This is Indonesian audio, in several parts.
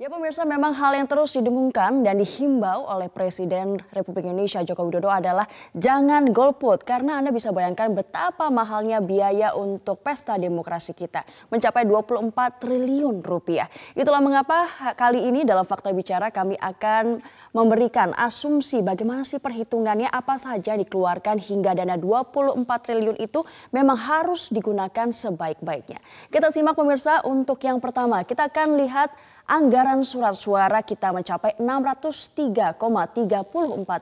Ya pemirsa, memang hal yang terus didengungkan dan dihimbau oleh Presiden Republik Indonesia Joko Widodo adalah jangan golput. Karena Anda bisa bayangkan betapa mahalnya biaya untuk pesta demokrasi kita. Mencapai 24 triliun rupiah. Itulah mengapa kali ini dalam Fakta Bicara kami akan memberikan asumsi bagaimana sih perhitungannya, apa saja dikeluarkan hingga dana 24 triliun itu memang harus digunakan sebaik-baiknya. Kita simak pemirsa, untuk yang pertama kita akan lihat anggaran surat suara kita mencapai 603,34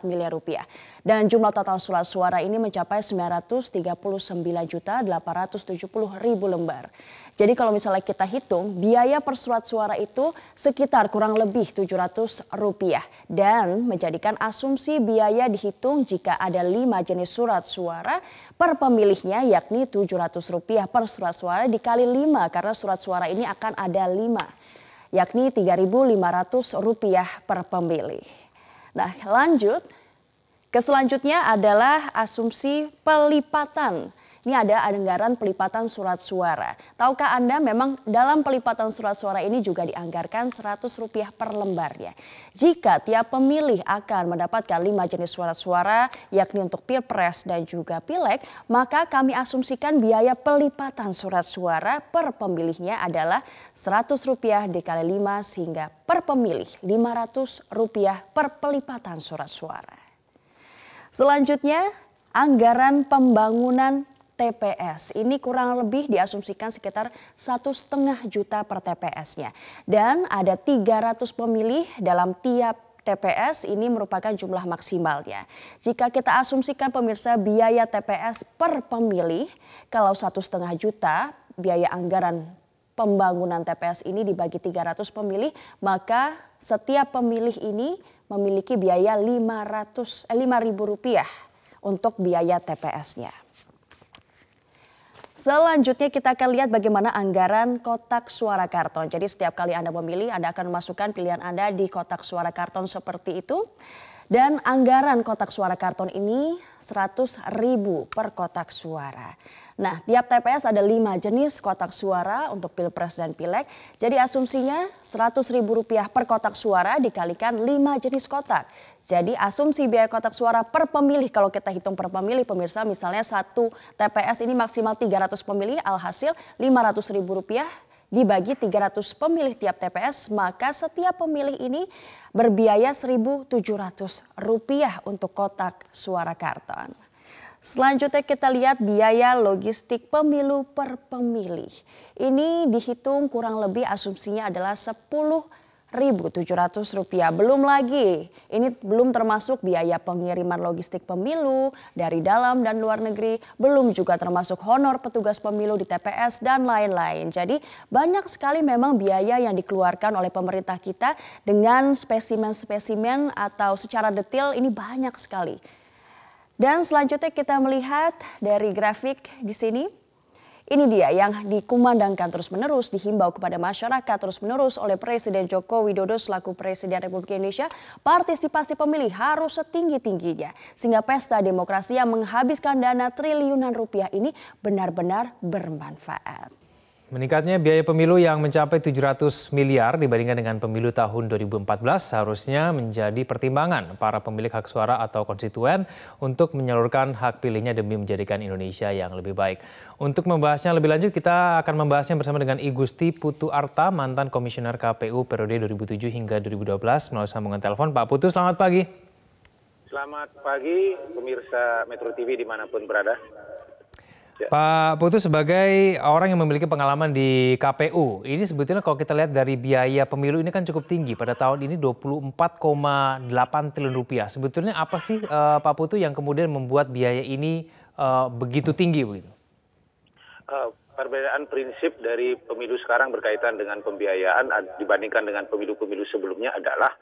miliar rupiah. Dan jumlah total surat suara ini mencapai 939.870.000 lembar. Jadi kalau misalnya kita hitung, biaya per surat suara itu sekitar kurang lebih 700 rupiah. Dan menjadikan asumsi biaya dihitung jika ada 5 jenis surat suara per pemilihnya, yakni 700 rupiah per surat suara dikali 5 karena surat suara ini akan ada 5. Yakni Rp3.500 per pemilih. Nah, lanjut ke selanjutnya adalah asumsi pelipatan. Ini ada anggaran pelipatan surat suara. Tahukah Anda memang dalam pelipatan surat suara ini juga dianggarkan Rp100 per lembarnya. Jika tiap pemilih akan mendapatkan 5 jenis surat suara, yakni untuk Pilpres dan juga Pileg, maka kami asumsikan biaya pelipatan surat suara per pemilihnya adalah Rp100 dikali 5 sehingga per pemilih Rp500 per pelipatan surat suara. Selanjutnya, anggaran pembangunan TPS. Ini kurang lebih diasumsikan sekitar 1,5 juta per TPS-nya. Dan ada 300 pemilih dalam tiap TPS, ini merupakan jumlah maksimalnya. Jika kita asumsikan pemirsa biaya TPS per pemilih, kalau 1,5 juta biaya anggaran pembangunan TPS ini dibagi 300 pemilih, maka setiap pemilih ini memiliki biaya Rp5.000 untuk biaya TPS-nya. Selanjutnya kita akan lihat bagaimana anggaran kotak suara karton. Jadi setiap kali Anda memilih, Anda akan memasukkan pilihan Anda di kotak suara karton seperti itu. Dan anggaran kotak suara karton ini Rp100.000 per kotak suara. Nah, tiap TPS ada 5 jenis kotak suara untuk Pilpres dan Pileg. Jadi asumsinya Rp100.000 per kotak suara dikalikan 5 jenis kotak. Jadi asumsi biaya kotak suara per pemilih, kalau kita hitung per pemilih pemirsa, misalnya satu TPS ini maksimal 300 pemilih, alhasil Rp500.000 dibagi 300 pemilih tiap TPS, maka setiap pemilih ini berbiaya Rp1.700 untuk kotak suara karton. Selanjutnya kita lihat biaya logistik pemilu per pemilih. Ini dihitung kurang lebih asumsinya adalah Rp10.700. Belum lagi, ini belum termasuk biaya pengiriman logistik pemilu dari dalam dan luar negeri, belum juga termasuk honor petugas pemilu di TPS dan lain-lain. Jadi banyak sekali memang biaya yang dikeluarkan oleh pemerintah kita dengan spesimen-spesimen atau secara detail ini banyak sekali. Dan selanjutnya kita melihat dari grafik di sini. Ini dia yang dikumandangkan terus-menerus, dihimbau kepada masyarakat terus-menerus oleh Presiden Joko Widodo selaku Presiden Republik Indonesia. Partisipasi pemilih harus setinggi-tingginya sehingga pesta demokrasi yang menghabiskan dana triliunan rupiah ini benar-benar bermanfaat. Meningkatnya biaya pemilu yang mencapai 700 miliar dibandingkan dengan pemilu tahun 2014 seharusnya menjadi pertimbangan para pemilik hak suara atau konstituen untuk menyalurkan hak pilihnya demi menjadikan Indonesia yang lebih baik. Untuk membahasnya lebih lanjut, kita akan membahasnya bersama dengan I Gusti Putu Arta, mantan Komisioner KPU periode 2007 hingga 2012 melalui sambungan telepon. Pak Putu, selamat pagi. Selamat pagi pemirsa Metro TV dimanapun berada. Pak Putu, sebagai orang yang memiliki pengalaman di KPU, ini sebetulnya kalau kita lihat dari biaya pemilu ini kan cukup tinggi. Pada tahun ini 24,8 triliun rupiah. Sebetulnya apa sih Pak Putu yang kemudian membuat biaya ini begitu tinggi begitu? Perbedaan prinsip dari pemilu sekarang berkaitan dengan pembiayaan dibandingkan dengan pemilu-pemilu sebelumnya adalah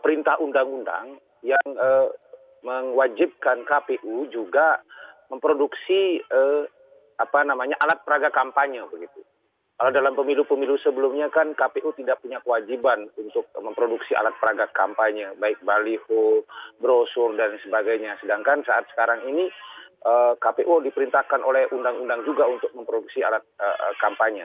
perintah undang-undang yang mewajibkan KPU juga memproduksi alat peraga kampanye begitu. Kalau dalam pemilu-pemilu sebelumnya kan KPU tidak punya kewajiban untuk memproduksi alat peraga kampanye, baik baliho, brosur dan sebagainya. Sedangkan saat sekarang ini KPU diperintahkan oleh undang-undang juga untuk memproduksi alat kampanye.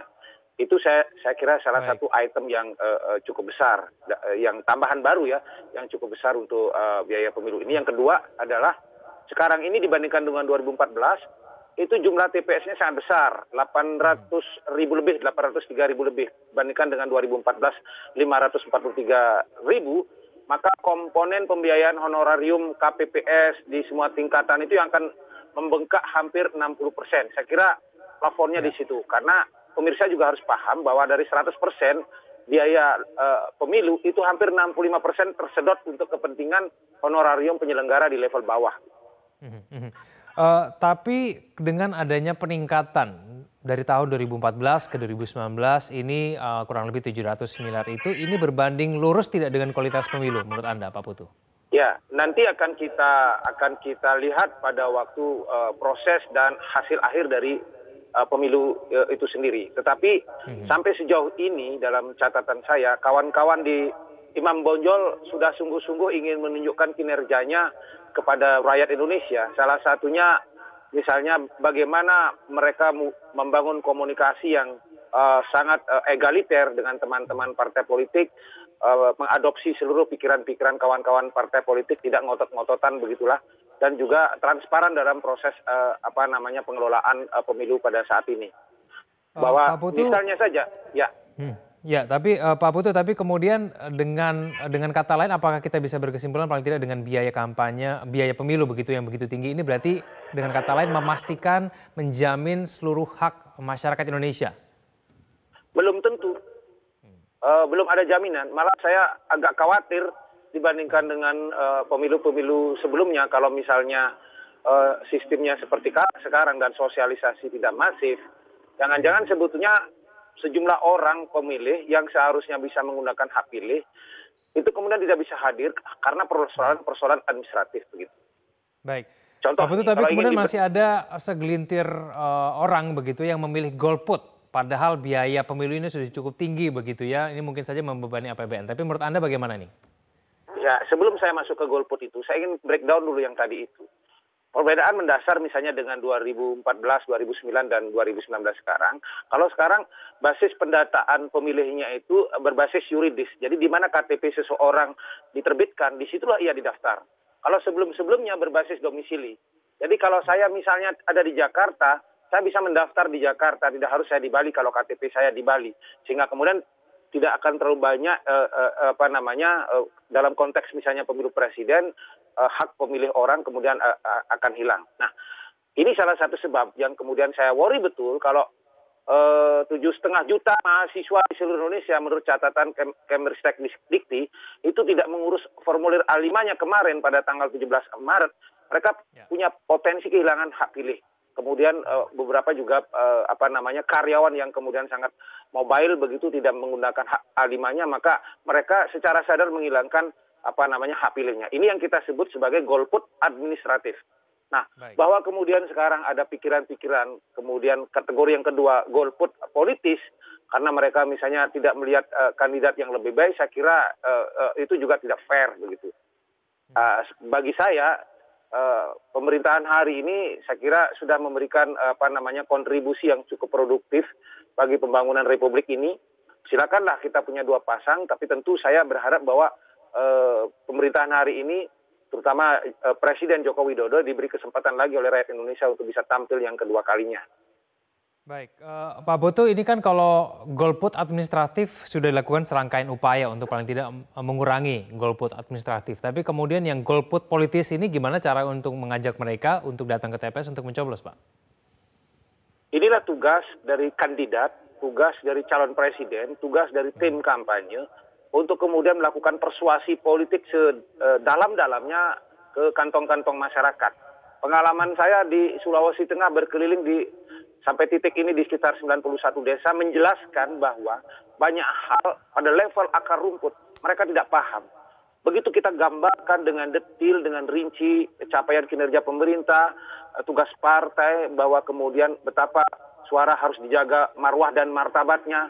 Itu saya kira salah satu item yang cukup besar, yang tambahan baru ya, yang cukup besar untuk biaya pemilu ini. Yang kedua adalah sekarang ini dibandingkan dengan 2014, itu jumlah TPS-nya sangat besar, 800.000 lebih, 803.000 lebih. Bandingkan dengan 2014, 543.000, maka komponen pembiayaan honorarium KPPS di semua tingkatan itu yang akan membengkak hampir 60%. Saya kira plafonnya di situ, karena pemirsa juga harus paham bahwa dari 100% biaya pemilu itu hampir 65% tersedot untuk kepentingan honorarium penyelenggara di level bawah. Tapi dengan adanya peningkatan dari tahun 2014 ke 2019 ini kurang lebih 700 miliar itu, ini berbanding lurus tidak dengan kualitas pemilu menurut Anda, Pak Putu? Ya, nanti akan kita lihat pada waktu proses dan hasil akhir dari pemilu itu sendiri. Tetapi sampai sejauh ini dalam catatan saya, kawan-kawan di Imam Bonjol sudah sungguh-sungguh ingin menunjukkan kinerjanya kepada rakyat Indonesia. Salah satunya misalnya bagaimana mereka membangun komunikasi yang sangat egaliter dengan teman-teman partai politik, mengadopsi seluruh pikiran-pikiran kawan-kawan partai politik, tidak ngotot-ngototan begitulah, dan juga transparan dalam proses pengelolaan pemilu pada saat ini. Bahwa misalnya saja, ya. Ya, tapi Pak Putu, tapi kemudian dengan kata lain, apakah kita bisa berkesimpulan paling tidak dengan biaya kampanye, biaya pemilu begitu yang begitu tinggi ini berarti dengan kata lain memastikan menjamin seluruh hak masyarakat Indonesia? Belum tentu, belum ada jaminan. Malah saya agak khawatir dibandingkan dengan pemilu-pemilu sebelumnya, kalau misalnya sistemnya seperti sekarang dan sosialisasi tidak masif, jangan-jangan sebetulnya sejumlah orang pemilih yang seharusnya bisa menggunakan hak pilih itu kemudian tidak bisa hadir karena persoalan administratif begitu. Baik. Contoh, Pak Putu, tapi kemudian masih ada segelintir orang begitu yang memilih golput, padahal biaya pemilu ini sudah cukup tinggi begitu ya. Ini mungkin saja membebani APBN. Tapi menurut Anda bagaimana nih? Ya, sebelum saya masuk ke golput itu, saya ingin breakdown dulu yang tadi itu. Perbedaan mendasar misalnya dengan 2014, 2009, dan 2019 sekarang. Kalau sekarang basis pendataan pemilihnya itu berbasis yuridis. Jadi di mana KTP seseorang diterbitkan, disitulah ia didaftar. Kalau sebelum-sebelumnya berbasis domisili. Jadi kalau saya misalnya ada di Jakarta, saya bisa mendaftar di Jakarta, tidak harus saya di Bali kalau KTP saya di Bali. Sehingga kemudian tidak akan terlalu banyak dalam konteks misalnya pemilu presiden, hak pemilih orang kemudian akan hilang. Nah, ini salah satu sebab yang kemudian saya worry betul kalau 7,5 juta mahasiswa di seluruh Indonesia menurut catatan Kemristek Dikti itu tidak mengurus formulir A5-nya kemarin pada tanggal 17 Maret. Mereka punya potensi kehilangan hak pilih. Kemudian beberapa juga karyawan yang kemudian sangat mobile begitu tidak menggunakan hak A5-nya, maka mereka secara sadar menghilangkan hak pilihnya. Ini yang kita sebut sebagai golput administratif. Nah, bahwa kemudian sekarang ada pikiran-pikiran, kemudian kategori yang kedua golput politis, karena mereka misalnya tidak melihat kandidat yang lebih baik, saya kira itu juga tidak fair begitu. Bagi saya, pemerintahan hari ini saya kira sudah memberikan kontribusi yang cukup produktif bagi pembangunan Republik ini. Silakanlah kita punya dua pasang, tapi tentu saya berharap bahwa pemerintahan hari ini, terutama Presiden Joko Widodo, diberi kesempatan lagi oleh rakyat Indonesia untuk bisa tampil yang kedua kalinya. Baik, Pak Putu, ini kan kalau golput administratif sudah dilakukan serangkaian upaya untuk paling tidak mengurangi golput administratif. Tapi kemudian yang golput politis ini gimana cara untuk mengajak mereka untuk datang ke TPS untuk mencoblos, Pak? Inilah tugas dari kandidat, tugas dari calon presiden, tugas dari tim kampanye, untuk kemudian melakukan persuasi politik sedalam-dalamnya ke kantong-kantong masyarakat. Pengalaman saya di Sulawesi Tengah berkeliling sampai titik ini di sekitar 91 desa menjelaskan bahwa banyak hal pada level akar rumput mereka tidak paham. Begitu kita gambarkan dengan detil, dengan rinci capaian kinerja pemerintah, tugas partai, bahwa kemudian betapa suara harus dijaga marwah dan martabatnya,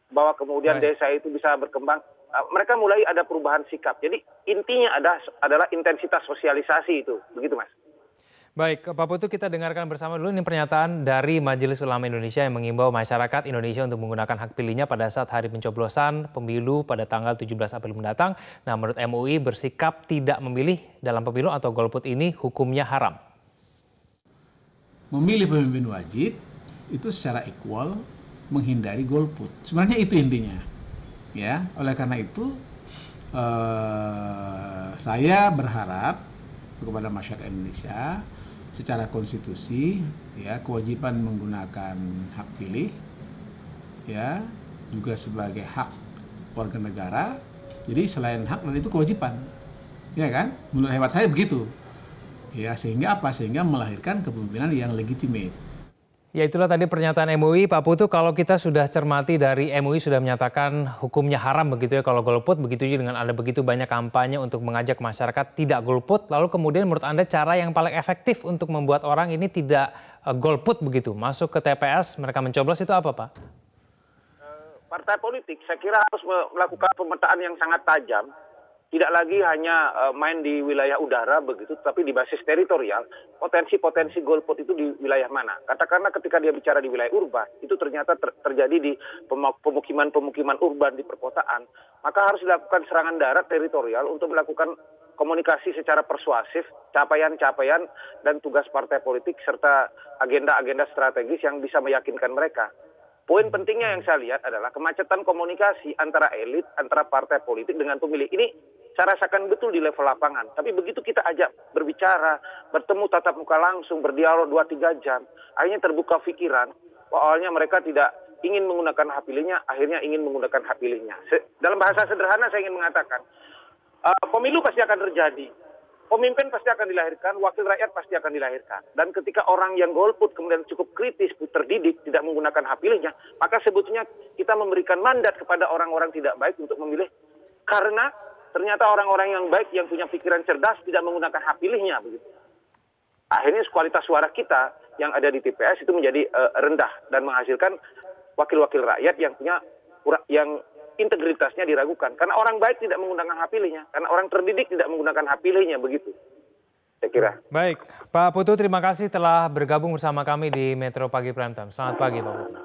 bahwa kemudian desa itu bisa berkembang. Mereka mulai ada perubahan sikap. Jadi intinya adalah intensitas sosialisasi itu, begitu Mas. Baik, Pak Putu, kita dengarkan bersama dulu ini pernyataan dari Majelis Ulama Indonesia yang mengimbau masyarakat Indonesia untuk menggunakan hak pilihnya pada saat hari pencoblosan pemilu pada tanggal 17 April mendatang. Nah, menurut MUI bersikap tidak memilih dalam pemilu atau golput ini hukumnya haram. Memilih pemimpin wajib itu secara equal menghindari golput. Sebenarnya itu intinya. Ya, oleh karena itu saya berharap kepada masyarakat Indonesia secara konstitusi ya kewajiban menggunakan hak pilih ya juga sebagai hak warga negara. Jadi selain hak dan itu kewajiban. Ya kan? Menurut hemat saya begitu. Ya sehingga apa? Sehingga melahirkan kepemimpinan yang legitimate. Ya itulah tadi pernyataan MUI, Pak Putu. Kalau kita sudah cermati dari MUI sudah menyatakan hukumnya haram begitu ya kalau golput, begitu juga dengan ada begitu banyak kampanye untuk mengajak masyarakat tidak golput. Lalu kemudian menurut Anda cara yang paling efektif untuk membuat orang ini tidak golput begitu, masuk ke TPS, mereka mencoblos itu apa, Pak? Partai politik saya kira harus melakukan pemetaan yang sangat tajam. Tidak lagi hanya main di wilayah udara begitu, tapi di basis teritorial, potensi-potensi golput itu di wilayah mana. Katakanlah ketika dia bicara di wilayah urban, itu ternyata terjadi di pemukiman-pemukiman urban di perkotaan, maka harus dilakukan serangan darat teritorial untuk melakukan komunikasi secara persuasif, capaian-capaian dan tugas partai politik, serta agenda-agenda strategis yang bisa meyakinkan mereka. Poin pentingnya yang saya lihat adalah kemacetan komunikasi antara elit, antara partai politik dengan pemilih. Ini saya rasakan betul di level lapangan. Tapi begitu kita ajak berbicara, bertemu tatap muka langsung, berdialog 2-3 jam, akhirnya terbuka pikiran. Awalnya mereka tidak ingin menggunakan hak pilihnya, akhirnya ingin menggunakan hak pilihnya. Dalam bahasa sederhana saya ingin mengatakan, pemilu pasti akan terjadi. Pemimpin pasti akan dilahirkan, wakil rakyat pasti akan dilahirkan. Dan ketika orang yang golput kemudian cukup kritis, terdidik, tidak menggunakan hak pilihnya, maka sebetulnya kita memberikan mandat kepada orang-orang tidak baik untuk memilih. Karena ternyata orang-orang yang baik, yang punya pikiran cerdas, tidak menggunakan hak pilihnya. Begitu. Akhirnya kualitas suara kita yang ada di TPS itu menjadi rendah dan menghasilkan wakil-wakil rakyat yang integritasnya diragukan. Karena orang baik tidak menggunakan hak pilihnya. Karena orang terdidik tidak menggunakan hak pilihnya. Begitu, saya kira. Baik, Pak Putu terima kasih telah bergabung bersama kami di Metro Pagi Prime Time. Selamat pagi, Pak Putu.